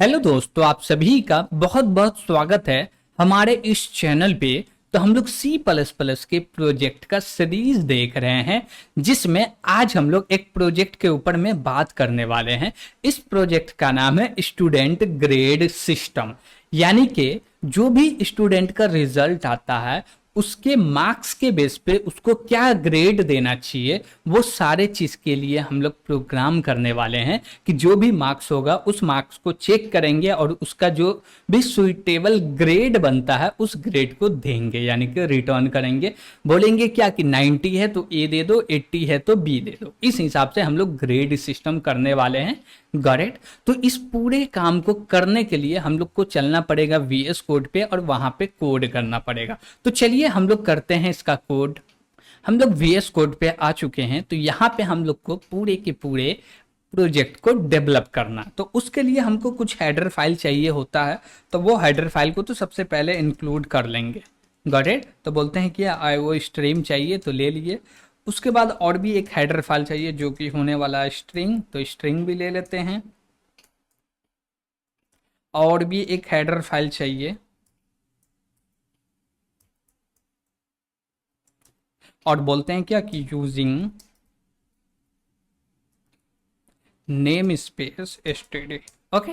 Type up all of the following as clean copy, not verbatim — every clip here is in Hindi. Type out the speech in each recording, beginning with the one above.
हेलो दोस्तों, आप सभी का बहुत बहुत स्वागत है हमारे इस चैनल पे। तो हम लोग सी प्लस प्लस के प्रोजेक्ट का सीरीज देख रहे हैं, जिसमें आज हम लोग एक प्रोजेक्ट के ऊपर में बात करने वाले हैं। इस प्रोजेक्ट का नाम है स्टूडेंट ग्रेड सिस्टम। यानी कि जो भी स्टूडेंट का रिजल्ट आता है उसके मार्क्स के बेस पे उसको क्या ग्रेड देना चाहिए, वो सारे चीज के लिए हम लोग प्रोग्राम करने वाले हैं कि जो भी मार्क्स होगा उस मार्क्स को चेक करेंगे और उसका जो भी सुइटेबल ग्रेड बनता है उस ग्रेड को देंगे, यानी कि रिटर्न करेंगे। बोलेंगे क्या कि 90 है तो ए दे दो, 80 है तो बी दे दो। इस हिसाब से हम लोग ग्रेड सिस्टम करने वाले हैं। Got it. तो इस पूरे काम को करने के लिए हम लोग को चलना पड़ेगा वीएस कोड पे और वहां पे कोड करना पड़ेगा। तो चलिए हम लोग करते हैं इसका कोड। हम लोग वीएस कोड पे आ चुके हैं। तो यहाँ पे हम लोग को पूरे के पूरे प्रोजेक्ट को डेवलप करना, तो उसके लिए हमको कुछ हेडर फाइल चाहिए होता है। तो वो हेडर फाइल को तो सबसे पहले इंक्लूड कर लेंगे। Got it. तो बोलते हैं कि आईओ स्ट्रीम चाहिए तो ले लिए। उसके बाद और भी एक हेडर फाइल चाहिए जो कि होने वाला है स्ट्रिंग, तो स्ट्रिंग भी ले लेते हैं। और भी एक हेडर फाइल चाहिए और बोलते हैं क्या कि using name space STD. Okay,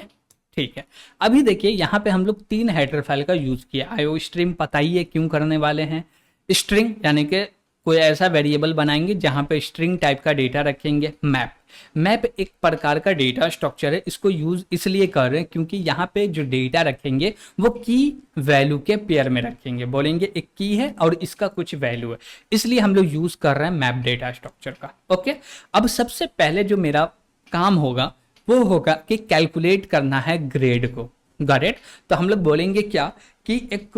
ठीक है। अभी देखिए यहाँ पे हम लोग 3 हेडर फाइल का यूज किया। आईओ स्ट्रीम पता ही है क्यों करने वाले हैं। स्ट्रिंग यानी कि कोई ऐसा वेरिएबल बनाएंगे जहां पे स्ट्रिंग टाइप का डेटा रखेंगे। मैप, मैप एक प्रकार का डेटा स्ट्रक्चर है, इसको यूज इसलिए कर रहे हैं क्योंकि यहाँ पे जो डेटा रखेंगे वो की वैल्यू के पेयर में रखेंगे। बोलेंगे एक की है और इसका कुछ वैल्यू है, इसलिए हम लोग यूज कर रहे हैं मैप डेटा स्ट्रक्चर का। ओके, अब सबसे पहले जो मेरा काम होगा वो होगा कि कैलकुलेट करना है ग्रेड को। Got it. तो हम लोग बोलेंगे क्या कि एक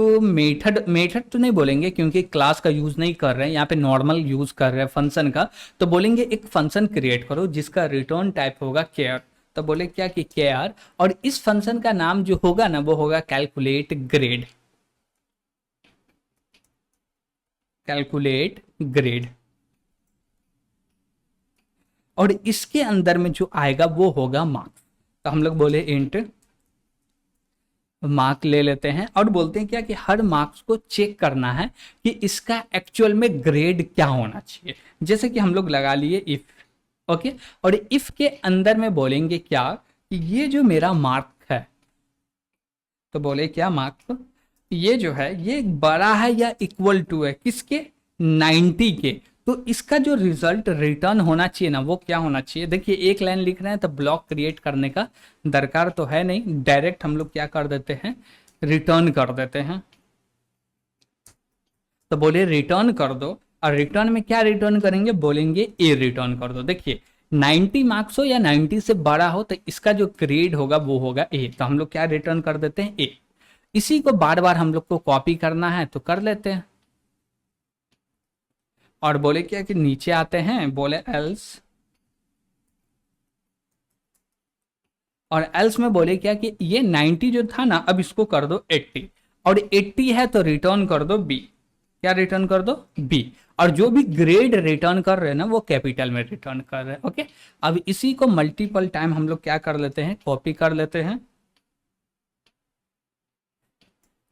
मेथड तो नहीं बोलेंगे क्योंकि क्लास का यूज नहीं कर रहे हैं, यहाँ पे नॉर्मल यूज कर रहे हैं फंक्शन का। तो बोलेंगे एक फंक्शन क्रिएट करो जिसका रिटर्न टाइप होगा केयर। तो बोले क्या कि केयर, और इस फंक्शन का नाम जो होगा ना वो होगा कैलकुलेट ग्रेड। कैलकुलेट ग्रेड, और इसके अंदर में जो आएगा वो होगा मार्क्स। तो हम लोग बोले इंट मार्क ले लेते हैं और बोलते हैं क्या कि हर मार्क्स को चेक करना है कि इसका एक्चुअल में ग्रेड क्या होना चाहिए। जैसे कि हम लोग लगा लिए इफ। ओके, और इफ के अंदर में बोलेंगे क्या कि ये जो मेरा मार्क है, तो बोले क्या मार्क ये जो है ये बड़ा है या इक्वल टू है किसके, 90 के। तो इसका जो रिजल्ट रिटर्न होना चाहिए ना वो क्या होना चाहिए। देखिए एक लाइन लिख रहे हैं तो ब्लॉक क्रिएट करने का दरकार तो है नहीं, डायरेक्ट हम लोग क्या कर देते हैं, रिटर्न कर देते हैं। तो बोले रिटर्न कर दो, और रिटर्न में क्या रिटर्न करेंगे, बोलेंगे ए रिटर्न कर दो। देखिए 90 मार्क्स हो या 90 से बड़ा हो तो इसका जो ग्रेड होगा वो होगा ए। तो हम लोग क्या रिटर्न कर देते हैं, ए। इसी को बार बार हम लोग को कॉपी करना है तो कर लेते हैं। और बोले क्या कि नीचे आते हैं, बोले एल्स, और एल्स में बोले क्या कि ये 90 जो था ना अब इसको कर दो 80, और 80 है तो रिटर्न कर दो बी। क्या रिटर्न कर दो, बी। और जो भी ग्रेड रिटर्न कर रहे हैं ना वो कैपिटल में रिटर्न कर रहे हैं। ओके, अब इसी को मल्टीपल टाइम हम लोग क्या कर लेते हैं, कॉपी कर लेते हैं।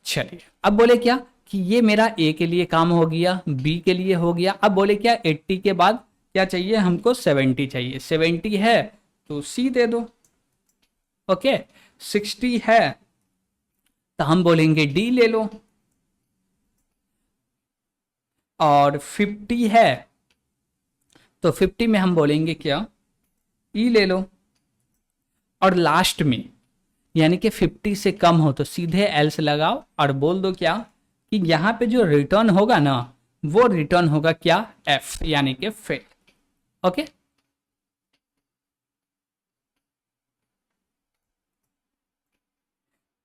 चलिए अब बोले क्या कि ये मेरा ए के लिए काम हो गया, बी के लिए हो गया। अब बोले क्या 80 के बाद क्या चाहिए हमको, 70 चाहिए। 70 है तो सी दे दो। ओके, 60 है तो हम बोलेंगे डी ले लो, और 50 है तो 50 में हम बोलेंगे क्या, ई ले लो। और लास्ट में यानी कि 50 से कम हो तो सीधे एल्स लगाओ और बोल दो क्या कि यहां पे जो रिटर्न होगा ना वो रिटर्न होगा क्या, एफ, यानी कि फेल। ओके,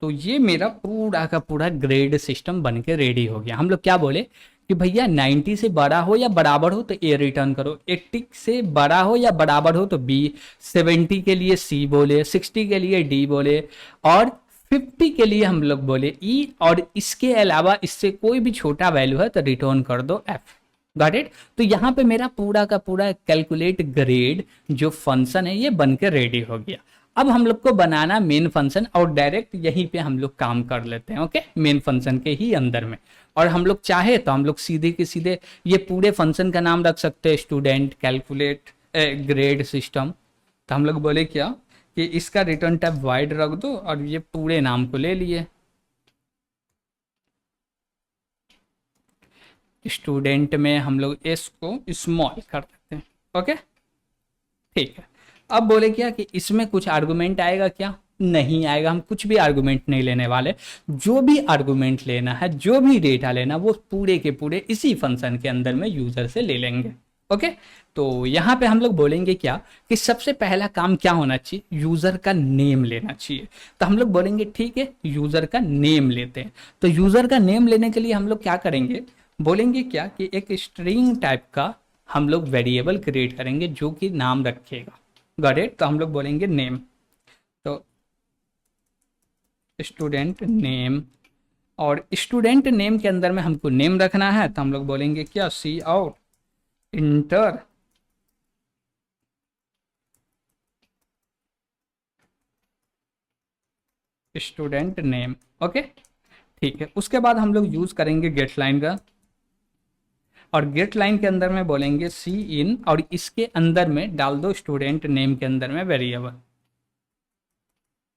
तो ये मेरा पूरा का पूरा ग्रेड सिस्टम बन के रेडी हो गया। हम लोग क्या बोले कि भैया 90 से बड़ा हो या बराबर हो तो ए रिटर्न करो, 80 से बड़ा हो या बराबर हो तो बी, 70 के लिए सी बोले, 60 के लिए डी बोले, और 50 के लिए हम लोग बोले ई, और इसके अलावा इससे कोई भी छोटा वैल्यू है तो रिटर्न कर दो एफ। Got it. तो यहाँ पे मेरा पूरा का पूरा कैलकुलेट ग्रेड जो फंक्शन है ये बन के रेडी हो गया। अब हम लोग को बनाना मेन फंक्शन और डायरेक्ट यहीं पे हम लोग काम कर लेते हैं, ओके, मेन फंक्शन के ही अंदर में। और हम लोग चाहे तो हम लोग सीधे के सीधे ये पूरे फंक्शन का नाम रख सकते हैं, स्टूडेंट कैलकुलेट ग्रेड सिस्टम। तो हम लोग बोले क्या कि इसका रिटर्न टाइप वाइड रख दो और ये पूरे नाम को ले लिए, स्टूडेंट में हम लोग एस को स्मॉल कर देते हैं, ओके, ठीक है। अब बोले क्या कि इसमें कुछ आर्गुमेंट आएगा क्या? नहीं आएगा, हम कुछ भी आर्गुमेंट नहीं लेने वाले। जो भी आर्गुमेंट लेना है, जो भी डेटा लेना, वो पूरे के पूरे इसी फंक्शन के अंदर में यूजर से ले लेंगे, ओके। तो यहाँ पे हम लोग बोलेंगे क्या कि सबसे पहला काम क्या होना चाहिए, यूजर का नेम लेना चाहिए। तो हम लोग बोलेंगे ठीक है, यूजर का नेम लेते हैं। तो यूजर का नेम लेने के लिए हम लोग क्या करेंगे, बोलेंगे क्या कि एक स्ट्रिंग टाइप का हम लोग वेरिएबल क्रिएट करेंगे जो कि नाम रखेगा, गॉट इट। तो हम लोग बोलेंगे नेम, तो स्टूडेंट नेम, और स्टूडेंट नेम के अंदर में हमको नेम रखना है। तो हम लोग बोलेंगे क्या, cout enter student name, okay, ठीक है। उसके बाद हम लोग यूज करेंगे गेट लाइन का, और गेट लाइन के अंदर में बोलेंगे सी इन, और इसके अंदर में डाल दो स्टूडेंट नेम के अंदर में वेरिएबल,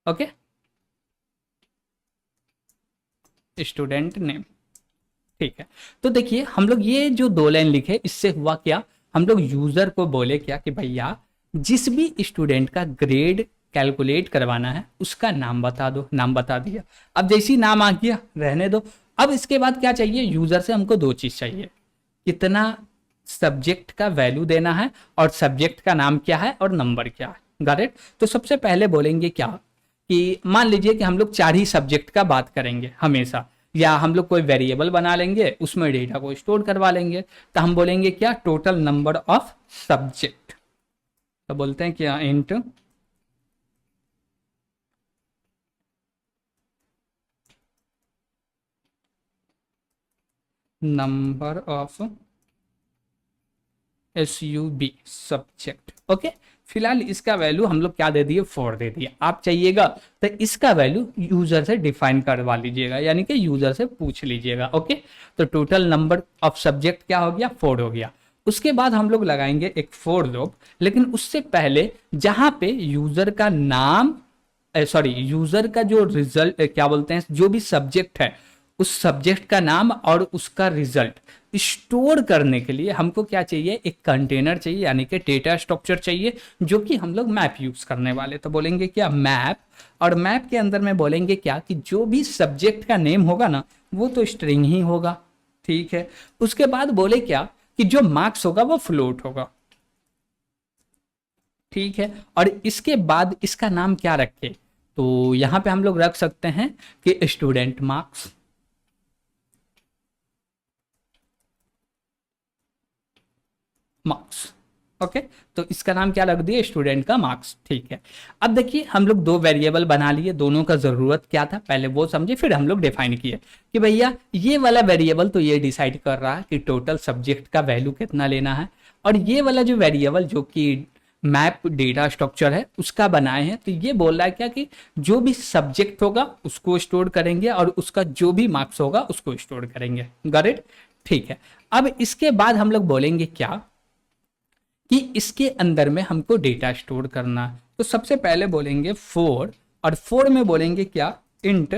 ओके, स्टूडेंट नेम, ठीक है। तो देखिए हम लोग ये जो दो लाइन लिखे, इससे हुआ क्या, हम लोग यूजर को बोले क्या कि भैया जिस भी स्टूडेंट का ग्रेड कैलकुलेट करवाना है उसका नाम बता दो, नाम बता दिया। अब जैसी नाम आ गया रहने दो। अब इसके बाद क्या चाहिए, यूजर से हमको दो चीज चाहिए, कितना सब्जेक्ट का वैल्यू देना है, और सब्जेक्ट का नाम क्या है और नंबर क्या है, गॉट इट। तो सबसे पहले बोलेंगे क्या कि मान लीजिए कि हम लोग 4 ही सब्जेक्ट का बात करेंगे हमेशा, या हम लोग कोई वेरिएबल बना लेंगे, उसमें डेटा को स्टोर करवा लेंगे। तो हम बोलेंगे क्या, टोटल नंबर ऑफ सब्जेक्ट। तो बोलते हैं क्या, int number of SUB subject, okay. फिलहाल इसका वैल्यू हम लोग क्या दे दिए, 4 दे दिए। आप चाहिएगा तो इसका वैल्यू यूजर से डिफाइन करवा लीजिएगा, यानी कि यूजर से पूछ लीजिएगा, ओके। तो टोटल नंबर ऑफ सब्जेक्ट क्या हो गया, 4 हो गया। उसके बाद हम लोग लगाएंगे एक फोर लूप, लेकिन उससे पहले जहां पे यूजर का नाम, सॉरी, यूजर का जो रिजल्ट क्या बोलते हैं, जो भी सब्जेक्ट है उस सब्जेक्ट का नाम और उसका रिजल्ट स्टोर करने के लिए हमको क्या चाहिए, एक कंटेनर चाहिए, यानी कि डेटा स्ट्रक्चर चाहिए, जो कि हम लोग मैप यूज करने वाले। तो बोलेंगे क्या, मैप, और मैप के अंदर में बोलेंगे क्या कि जो भी सब्जेक्ट का नेम होगा ना, वो तो स्ट्रिंग ही होगा, ठीक है। उसके बाद बोले क्या कि जो मार्क्स होगा वो फ्लोट होगा, ठीक है। और इसके बाद इसका नाम क्या रखे, तो यहां पे हम लोग रख सकते हैं कि स्टूडेंट मार्क्स, मार्क्स, ओके। तो इसका नाम क्या रख दिए, स्टूडेंट का मार्क्स, ठीक है। अब देखिए हम लोग दो वेरिएबल बना लिए, दोनों का जरूरत क्या था पहले वो समझे, फिर हम लोग डिफाइन किए कि भैया ये वाला वेरिएबल तो ये डिसाइड कर रहा है कि टोटल सब्जेक्ट का वैल्यू कितना लेना है, और ये वाला जो वेरिएबल जो कि मैप डेटा स्ट्रक्चर है उसका बनाए हैं, तो ये बोल रहा है क्या कि जो भी सब्जेक्ट होगा उसको स्टोर करेंगे और उसका जो भी मार्क्स होगा उसको स्टोर करेंगे, गॉट इट, ठीक है। अब इसके बाद हम लोग बोलेंगे क्या कि इसके अंदर में हमको डेटा स्टोर करना है। तो सबसे पहले बोलेंगे फोर, और फोर में बोलेंगे क्या, इंट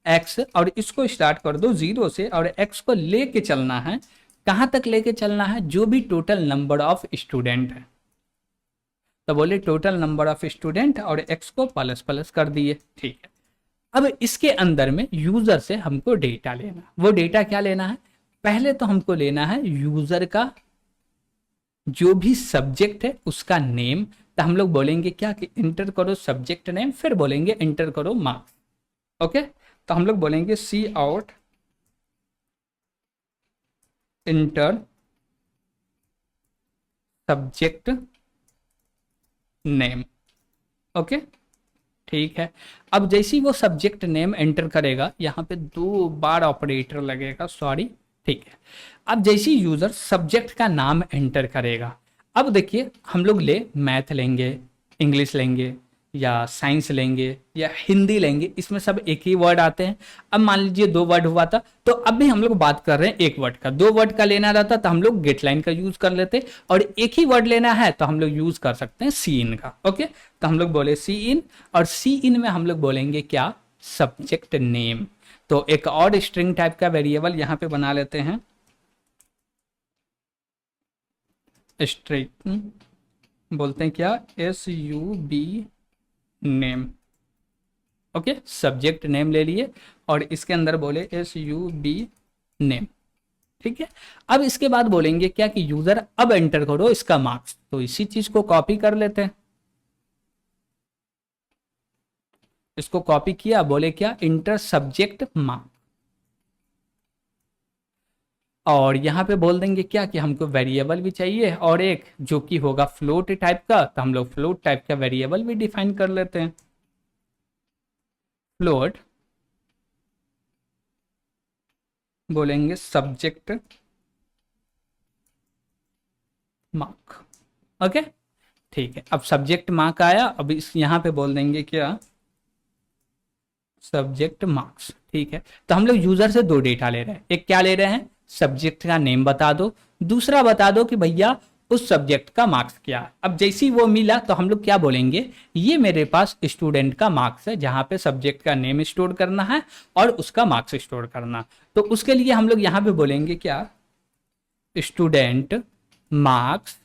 एक्स, और इसको स्टार्ट कर दो 0 से, और एक्स को लेके चलना है, कहां तक लेके चलना है, जो भी टोटल नंबर ऑफ स्टूडेंट है। तो बोले टोटल नंबर ऑफ स्टूडेंट, और एक्स को प्लस प्लस कर दिए, ठीक है। अब इसके अंदर में यूजर से हमको डेटा लेना, वो डेटा क्या लेना है, पहले तो हमको लेना है यूजर का जो भी सब्जेक्ट है उसका नेम। तो हम लोग बोलेंगे क्या कि इंटर करो सब्जेक्ट नेम, फिर बोलेंगे इंटर करो मार्क्स, ओके। तो हम लोग बोलेंगे cout enter subject name, okay, ठीक है। अब जैसे ही वो सब्जेक्ट नेम एंटर करेगा, यहाँ पे 2 बार ऑपरेटर लगेगा, सॉरी, ठीक है। अब जैसे ही यूजर सब्जेक्ट का नाम एंटर करेगा, अब देखिए हम लोग ले मैथ लेंगे, इंग्लिश लेंगे, या साइंस लेंगे या हिंदी लेंगे, इसमें सब एक ही वर्ड आते हैं। अब मान लीजिए 2 वर्ड हुआ था, तो अब भी हम लोग बात कर रहे हैं 1 वर्ड का। 2 वर्ड का लेना रहता तो हम लोग गेट लाइन का यूज कर लेते, और एक ही वर्ड लेना है तो हम लोग यूज कर सकते हैं सी इन का। ओके, तो हम लोग बोले सी इन, और सी इन में हम लोग बोलेंगे क्या, सब्जेक्ट नेम। तो एक और स्ट्रिंग टाइप का वेरिएबल यहां पे बना लेते हैं, स्ट्रिंग बोलते हैं क्या, SUB name. Okay, subject name ले लिए और इसके अंदर बोले SUB नेम। ठीक है, अब इसके बाद बोलेंगे क्या कि यूजर अब एंटर करो इसका मार्क्स। तो इसी चीज को कॉपी कर लेते हैं, इसको कॉपी किया, बोले क्या, इंटर सब्जेक्ट मार्क्स। और यहाँ पे बोल देंगे क्या कि हमको वेरिएबल भी चाहिए और एक जो कि होगा फ्लोट टाइप का, तो हम लोग फ्लोट टाइप का वेरिएबल भी डिफाइन कर लेते हैं, फ्लोट बोलेंगे सब्जेक्ट मार्क। ओके, ठीक है, अब सब्जेक्ट मार्क आया, अब इस यहाँ पे बोल देंगे क्या, सब्जेक्ट मार्क्स। ठीक है, तो हम लोग यूजर से 2 डेटा ले रहे हैं, एक क्या ले रहे हैं, सब्जेक्ट का नेम बता दो, दूसरा बता दो कि भैया उस सब्जेक्ट का मार्क्स क्या है। अब जैसे ही वो मिला तो हम लोग क्या बोलेंगे, ये मेरे पास स्टूडेंट का मार्क्स है, जहां पे सब्जेक्ट का नेम स्टोर करना है और उसका मार्क्स स्टोर करना। तो उसके लिए हम लोग यहाँ पे बोलेंगे क्या, स्टूडेंट मार्क्स,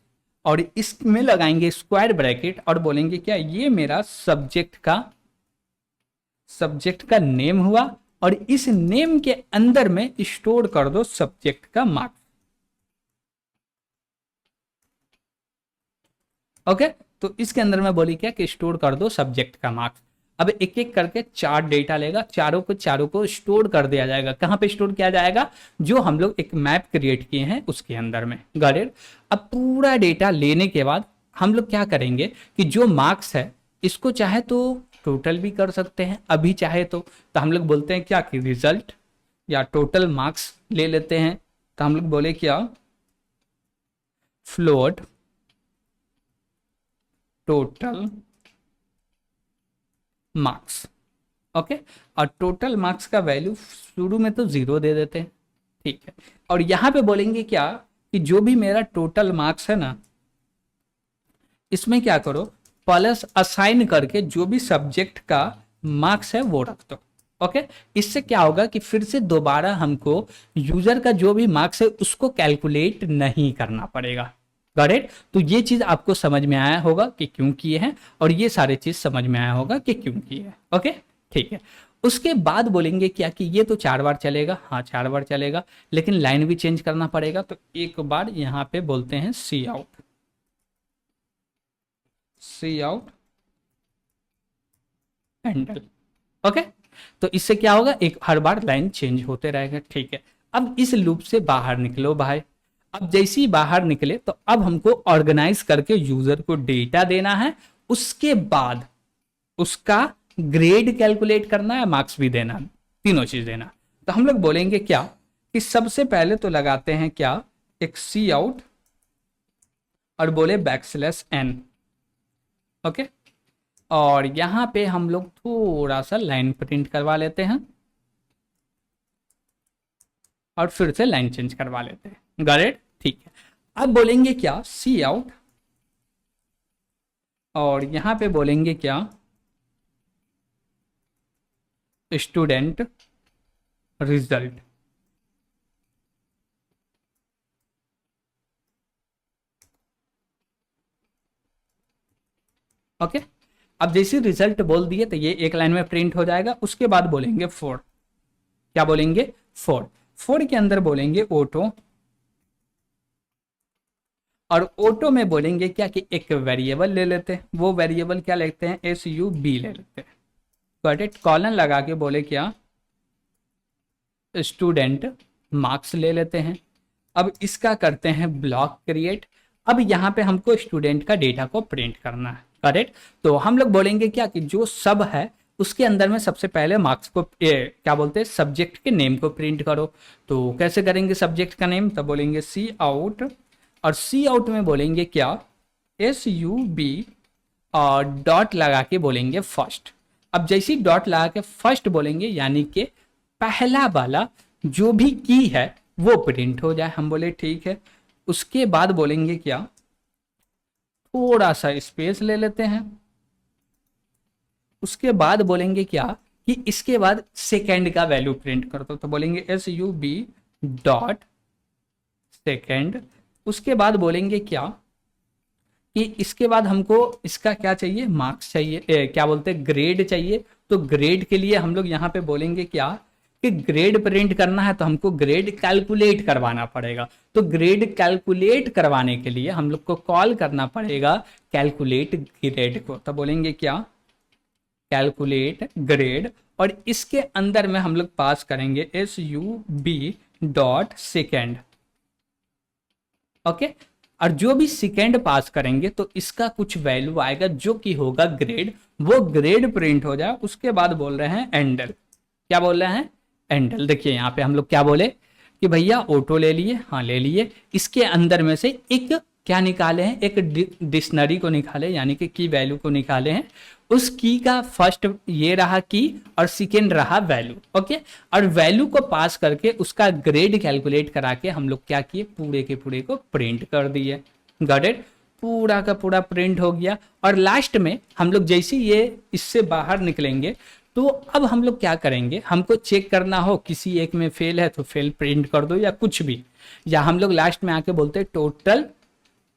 और इसमें लगाएंगे स्क्वायर ब्रैकेट और बोलेंगे क्या, ये मेरा सब्जेक्ट का नेम हुआ, और इस नेम के अंदर में स्टोर कर दो सब्जेक्ट का मार्क्स। ओके, तो इसके अंदर में बोली क्या कि स्टोर कर दो सब्जेक्ट का मार्क्स। अब एक एक करके 4 डेटा लेगा, चारों को स्टोर कर दिया जाएगा। कहां पे स्टोर किया जाएगा, जो हम लोग एक मैप क्रिएट किए हैं उसके अंदर में। Got it. अब पूरा डेटा लेने के बाद हम लोग क्या करेंगे कि जो मार्क्स है इसको चाहे तो टोटल भी कर सकते हैं, अभी चाहे तो हम लोग बोलते हैं क्या कि रिजल्ट या टोटल मार्क्स ले लेते हैं। तो हम लोग बोले क्या, फ्लोट टोटल मार्क्स। ओके, और टोटल मार्क्स का वैल्यू शुरू में तो 0 दे देते हैं। ठीक है, और यहां पे बोलेंगे क्या कि जो भी मेरा टोटल मार्क्स है ना, इसमें क्या करो, प्लस असाइन करके जो भी सब्जेक्ट का मार्क्स है वो रख दो। ओके, इससे क्या होगा कि फिर से दोबारा हमको यूजर का जो भी मार्क्स है उसको कैलकुलेट नहीं करना पड़ेगा। Got it. तो ये चीज आपको समझ में आया होगा कि क्यों किए हैं, और ये सारे चीज समझ में आया होगा कि क्यों किए हैं। ओके, ठीक है, उसके बाद बोलेंगे क्या कि ये तो 4 बार चलेगा, हाँ 4 बार चलेगा, लेकिन लाइन भी चेंज करना पड़ेगा। तो एक बार यहां पे बोलते हैं सी आउट हैंडल। ओके, तो इससे क्या होगा, एक हर बार लाइन चेंज होते रहेगा। ठीक है, अब इस लूप से बाहर निकलो भाई। अब जैसे ही बाहर निकले तो अब हमको ऑर्गेनाइज करके यूजर को डेटा देना है, उसके बाद उसका ग्रेड कैलकुलेट करना है, मार्क्स भी देना, तीनों चीज देना। तो हम लोग बोलेंगे क्या कि सबसे पहले तो लगाते हैं क्या, एक सी आउट और बोले \n। ओके, और यहां पे हम लोग थोड़ा सा लाइन प्रिंट करवा लेते हैं और फिर से लाइन चेंज करवा लेते हैं। Got it. ठीक है, अब बोलेंगे क्या, सी आउट, और यहां पे बोलेंगे क्या, स्टूडेंट रिजल्ट। ओके, अब जैसे रिजल्ट बोल दिए तो ये एक लाइन में प्रिंट हो जाएगा। उसके बाद बोलेंगे फोर, क्या बोलेंगे, फोर के अंदर बोलेंगे ऑटो, और ऑटो में बोलेंगे क्या कि एक वेरिएबल ले लेते हैं, वो वेरिएबल क्या लेते हैं, SUB ले लेते हैं। Got it. कॉलन लगा के बोले क्या, स्टूडेंट मार्क्स ले लेते हैं। अब इसका करते हैं ब्लॉक क्रिएट। अब यहाँ पे हमको स्टूडेंट का डेटा को प्रिंट करना है। करेक्ट, तो हम लोग बोलेंगे क्या कि जो सब है उसके अंदर में सबसे पहले मार्क्स को क्या बोलते हैं, सब्जेक्ट के नेम को प्रिंट करो। तो कैसे करेंगे सब्जेक्ट का नेम, तब बोलेंगे सी आउट, और सी आउट में बोलेंगे क्या, SUB और डॉट लगा के बोलेंगे फर्स्ट। अब जैसे ही डॉट लगा के फर्स्ट बोलेंगे यानी कि पहला वाला जो भी की है वो प्रिंट हो जाए। हम बोले ठीक है। उसके बाद बोलेंगे क्या, थोड़ा सा स्पेस ले लेते हैं। उसके बाद बोलेंगे क्या कि इसके बाद सेकेंड का वैल्यू प्रिंट कर दो, तो बोलेंगे SUB डॉट सेकेंड। उसके बाद बोलेंगे क्या कि इसके बाद हमको इसका क्या चाहिए, मार्क्स चाहिए, क्या बोलते हैं, ग्रेड चाहिए। तो ग्रेड के लिए हम लोग यहाँ पे बोलेंगे क्या कि ग्रेड प्रिंट करना है तो हमको ग्रेड कैलकुलेट करवाना पड़ेगा। तो ग्रेड कैलकुलेट करवाने के लिए हम लोग को कॉल करना पड़ेगा कैलकुलेट ग्रेड को। तो बोलेंगे क्या, कैलकुलेट ग्रेड, और इसके अंदर में हम लोग पास करेंगे SUB डॉट सेकेंड। ओके। और जो भी सेकेंड पास करेंगे तो इसका कुछ वैल्यू आएगा जो कि होगा ग्रेड, वो ग्रेड प्रिंट हो जाए। उसके बाद बोल रहे हैं एंडल। क्या बोल रहे हैं, एंडल। देखिए यहाँ पे हम लोग क्या बोले कि भैया ऑटो ले लिए, हाँ ले लिए। इसके अंदर में से एक क्या निकाले हैं, एक डिक्शनरी को निकाले यानी कि की वैल्यू को निकाले हैं। उस की का फर्स्ट ये रहा की और सेकेंड रहा वैल्यू। ओके। और वैल्यू को पास करके उसका ग्रेड कैलकुलेट करा के हम लोग क्या किए, पूरे के पूरे को प्रिंट कर दिए। Got it. पूरा का पूरा प्रिंट हो गया। और लास्ट में हम लोग जैसे ये इससे बाहर निकलेंगे तो अब हम लोग क्या करेंगे, हमको चेक करना हो किसी एक में फेल है तो फेल प्रिंट कर दो या कुछ भी, या हम लोग लास्ट में आके बोलते हैं टोटल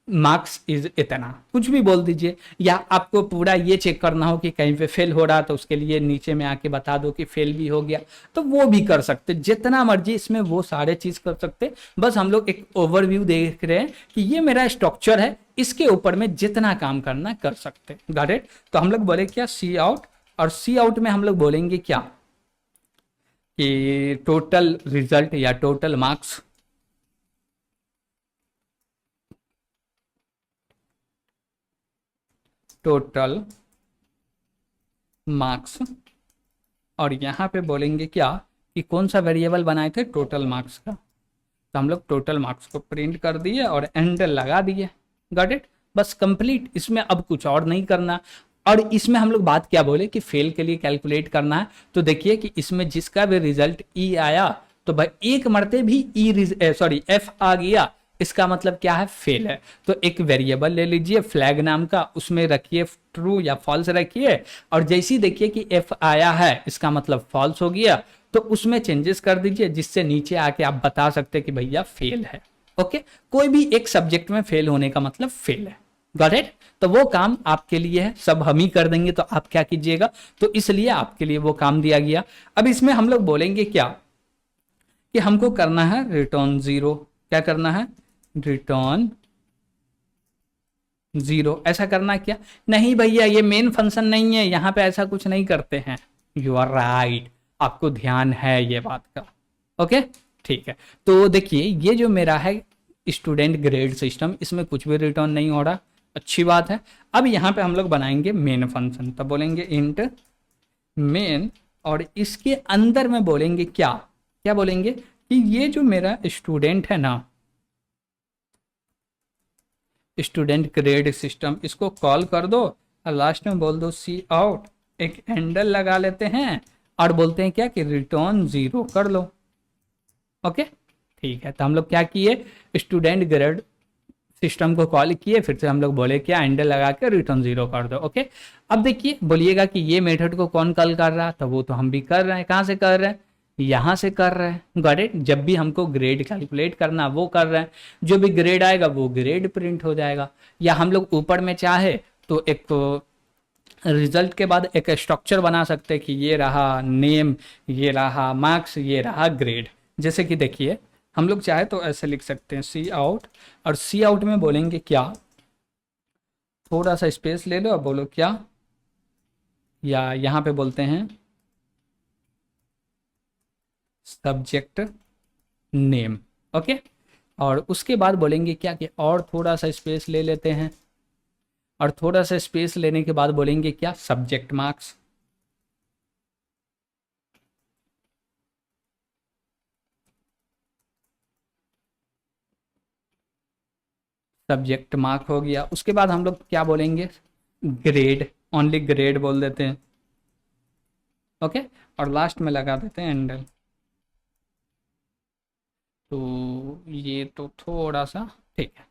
मार्क्स इज इतना, कुछ भी बोल दीजिए। या आपको पूरा ये चेक करना हो कि कहीं पे फेल हो रहा तो उसके लिए नीचे में आके बता दो कि फेल भी हो गया, तो वो भी कर सकते, जितना मर्जी इसमें वो सारे चीज कर सकते। बस हम लोग एक ओवरव्यू देख रहे हैं कि ये मेरा स्ट्रक्चर है, इसके ऊपर में जितना काम करना कर सकते। Got it. तो हम लोग बोले क्या, सी आउट, और सी आउट में हम लोग बोलेंगे क्या कि टोटल रिजल्ट या टोटल मार्क्स, टोटल मार्क्स। और यहाँ पे बोलेंगे क्या कि कौन सा वेरिएबल बनाए थे, टोटल मार्क्स का। तो हम लोग टोटल मार्क्स को प्रिंट कर दिए और एंटर लगा दिए। Got it. बस कंप्लीट, इसमें अब कुछ और नहीं करना। और इसमें हम लोग बात क्या बोले कि फेल के लिए कैलकुलेट करना है। तो देखिए कि इसमें जिसका भी रिजल्ट ई आया तो भाई एक मरते भी एफ आ गया, इसका मतलब क्या है, फेल है। तो एक वेरिएबल ले लीजिए फ्लैग नाम का, उसमें रखिए ट्रू या फॉल्स रखिए, और जैसी देखिए कि एफ आया है इसका मतलब फॉल्स हो गया, तो उसमें चेंजेस कर दीजिए जिससे नीचे आके आप बता सकते कि भैया फेल है। ओके। कोई भी एक सब्जेक्ट में फेल होने का मतलब फेल है। Got it. तो वो काम आपके लिए है, सब हम ही कर देंगे तो आप क्या कीजिएगा, तो इसलिए आपके लिए वो काम दिया गया। अब इसमें हम लोग बोलेंगे क्या कि हमको करना है रिटर्न जीरो। क्या करना है, रिटर्न जीरो। ऐसा करना क्या, नहीं भैया ये मेन फंक्शन नहीं है, यहां पे ऐसा कुछ नहीं करते हैं। यू आर राइट, आपको ध्यान है ये बात का। ओके ठीक है। तो देखिए ये जो मेरा है स्टूडेंट ग्रेड सिस्टम, इसमें कुछ भी रिटर्न नहीं हो रहा, अच्छी बात है। अब यहाँ पे हम लोग बनाएंगे मेन फंक्शन, तब बोलेंगे इंट मेन, और इसके अंदर में बोलेंगे क्या, क्या बोलेंगे कि ये जो मेरा स्टूडेंट है ना, स्टूडेंट ग्रेड सिस्टम, इसको कॉल कर दो और लास्ट में बोल दो सी आउट, एक हैंडल लगा लेते हैं और बोलते हैं क्या कि रिटर्न जीरो कर लो। ओके ठीक है। तो हम लोग क्या किए, स्टूडेंट ग्रेड सिस्टम को कॉल किए, फिर से हम लोग बोले क्या हैंडल लगा के रिटर्न जीरो कर दो। ओके। अब देखिए बोलिएगा कि ये मेथड को कौन कॉल कर रहा, तो वो तो हम भी कर रहे हैं। कहाँ से कर रहे हैं, यहाँ से कर रहे हैं। Got it. जब भी हमको ग्रेड कैलकुलेट करना वो कर रहे हैं, जो भी ग्रेड आएगा वो ग्रेड प्रिंट हो जाएगा। या हम लोग ऊपर में चाहे तो एक रिजल्ट के बाद एक स्ट्रक्चर बना सकते हैं कि ये रहा नेम, ये रहा मार्क्स, ये रहा ग्रेड। जैसे कि देखिए हम लोग चाहे तो ऐसे लिख सकते हैं सी आउट, और सी आउट में बोलेंगे क्या, थोड़ा सा स्पेस ले लो और बोलो क्या, या यहाँ पे बोलते हैं सब्जेक्ट नेम। ओके। और उसके बाद बोलेंगे क्या कि और थोड़ा सा स्पेस ले लेते हैं, और थोड़ा सा स्पेस लेने के बाद बोलेंगे क्या, सब्जेक्ट मार्क्स। सब्जेक्ट मार्क हो गया। उसके बाद हम लोग क्या बोलेंगे, ग्रेड, ओनली ग्रेड बोल देते हैं। ओके, और लास्ट में लगा देते हैं एंडल। तो ये तो थोड़ा सा ठीक है।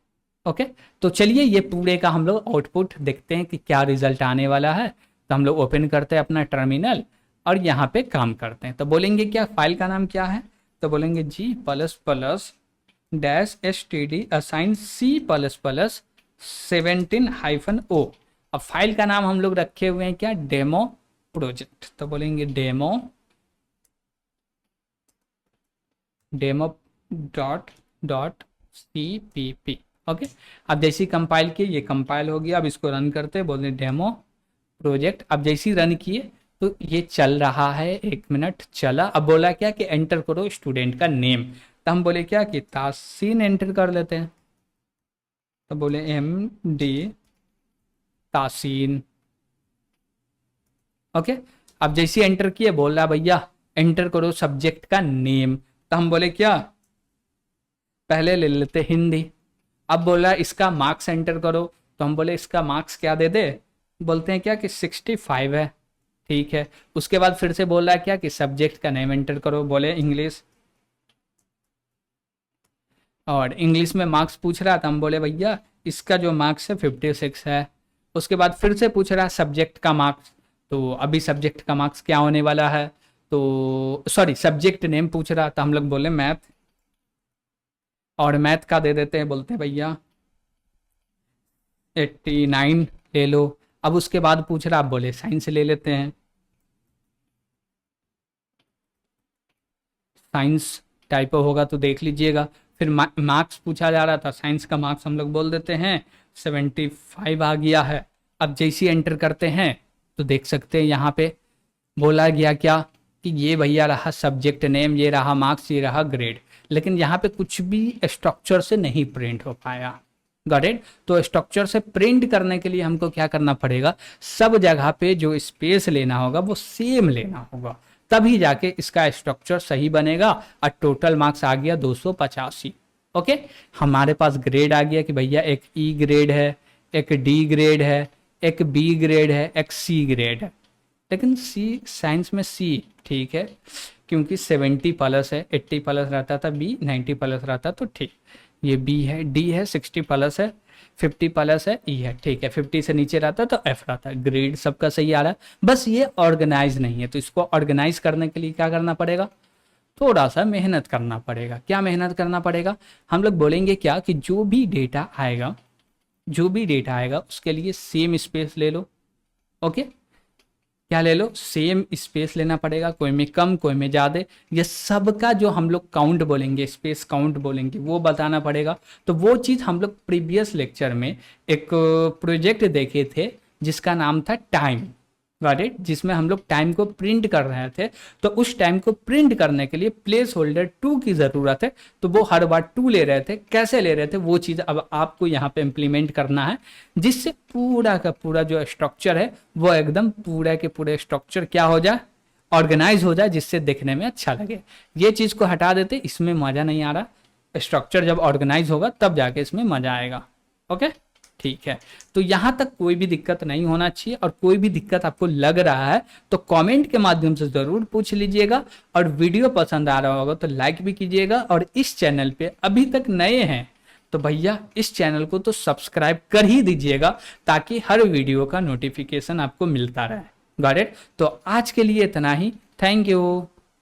ओके, तो चलिए ये पूरे का हम लोग आउटपुट देखते हैं कि क्या रिजल्ट आने वाला है। तो हम लोग ओपन करते हैं अपना टर्मिनल और यहाँ पे काम करते हैं। तो बोलेंगे क्या, फाइल का नाम क्या है, तो बोलेंगे g plus plus dash S T D assign C plus plus 17-O। अब फाइल का नाम हम लोग रखे हुए हैं क्या, डेमो प्रोजेक्ट। तो बोलेंगे demo demo dot dot C P P. Okay, अब जैसे ही कंपाइल किए, ये कंपाइल हो गया। अब इसको रन करते हैं, बोलते डेमो प्रोजेक्ट। अब जैसे ही रन किए तो ये चल रहा है, 1 मिनट चला। अब बोला क्या कि एंटर करो स्टूडेंट का नेम। तो हम बोले क्या कि तासीन एंटर कर लेते हैं। तो बोले MD तासीन। ओके, अब जैसे ही एंटर किए, बोल रहा भैया एंटर करो सब्जेक्ट का नेम। तो हम बोले क्या, पहले ले लेते हिंदी। अब बोला इसका मार्क्स एंटर करो। तो हम बोले इसका मार्क्स क्या दे दे, बोलते हैं क्या कि 65 है। ठीक है, उसके बाद फिर से बोल रहा है क्या कि सब्जेक्ट का नेम एंटर करो, बोले इंग्लिश। और इंग्लिश में मार्क्स पूछ रहा था, हम बोले भैया इसका जो मार्क्स है 56 है। उसके बाद फिर से पूछ रहा है सब्जेक्ट का मार्क्स। तो अभी सब्जेक्ट का मार्क्स क्या होने वाला है, तो सॉरी सब्जेक्ट नेम पूछ रहा था, हम लोग बोले मैथ। और मैथ का दे देते हैं, बोलते हैं भैया 89 ले लो। अब उसके बाद पूछ रहा, आप बोले साइंस ले लेते हैं, साइंस टाइपो होगा तो देख लीजिएगा। फिर मार्क्स पूछा जा रहा था, साइंस का मार्क्स हम लोग बोल देते हैं 75 आ गया है। अब जैसे एंटर करते हैं तो देख सकते हैं यहाँ पे बोला गया क्या कि ये भैया रहा सब्जेक्ट नेम, ये रहा मार्क्स, ये रहा ग्रेड। लेकिन यहाँ पे कुछ भी स्ट्रक्चर से नहीं प्रिंट हो पाया। Got it. तो स्ट्रक्चर से प्रिंट करने के लिए हमको क्या करना पड़ेगा, सब जगह पे जो स्पेस लेना होगा वो सेम लेना होगा, तभी जाके इसका स्ट्रक्चर सही बनेगा। और टोटल मार्क्स आ गया 285। ओके, हमारे पास ग्रेड आ गया कि भैया एक ई ग्रेड है, एक डी ग्रेड है, एक बी ग्रेड है, एक सी ग्रेड है। लेकिन सी साइंस में सी ठीक है, क्योंकि 70 प्लस है, 80 प्लस रहता था बी, 90 प्लस रहता तो ठीक। ये बी है, डी है, 60 प्लस है, 50 प्लस है, ई है, ठीक है। 50 से नीचे रहता तो एफ रहता। ग्रेड सबका सही आ रहा है, बस ये ऑर्गेनाइज नहीं है। तो इसको ऑर्गेनाइज करने के लिए क्या करना पड़ेगा, थोड़ा सा मेहनत करना पड़ेगा। क्या मेहनत करना पड़ेगा, हम लोग बोलेंगे क्या कि जो भी डेटा आएगा, जो भी डेटा आएगा उसके लिए सेम स्पेस ले लो। ओके, क्या ले लो, सेम स्पेस लेना पड़ेगा, कोई में कम कोई में ज़्यादा। ये सबका जो हम लोग काउंट बोलेंगे, स्पेस काउंट बोलेंगे, वो बताना पड़ेगा। तो वो चीज़ हम लोग प्रीवियस लेक्चर में एक प्रोजेक्ट देखे थे जिसका नाम था टाइम। गॉट इट, जिसमें हम लोग टाइम को प्रिंट कर रहे थे। तो उस टाइम को प्रिंट करने के लिए प्लेस होल्डर 2 की ज़रूरत है। तो वो हर बार 2 ले रहे थे, कैसे ले रहे थे वो चीज़ अब आपको यहाँ पे इम्प्लीमेंट करना है, जिससे पूरा का पूरा जो स्ट्रक्चर है वो एकदम पूरा के पूरे स्ट्रक्चर क्या हो जाए, ऑर्गेनाइज हो जाए, जिससे देखने में अच्छा लगे। ये चीज़ को हटा देते, इसमें मज़ा नहीं आ रहा। स्ट्रक्चर जब ऑर्गेनाइज होगा तब जाके इसमें मज़ा आएगा। ओके, ठीक है। तो यहाँ तक कोई भी दिक्कत नहीं होना चाहिए, और कोई भी दिक्कत आपको लग रहा है तो कमेंट के माध्यम से ज़रूर पूछ लीजिएगा। और वीडियो पसंद आ रहा होगा तो लाइक भी कीजिएगा। और इस चैनल पे अभी तक नए हैं तो भैया इस चैनल को तो सब्सक्राइब कर ही दीजिएगा, ताकि हर वीडियो का नोटिफिकेशन आपको मिलता रहे। Got it. तो आज के लिए इतना ही, थैंक यू।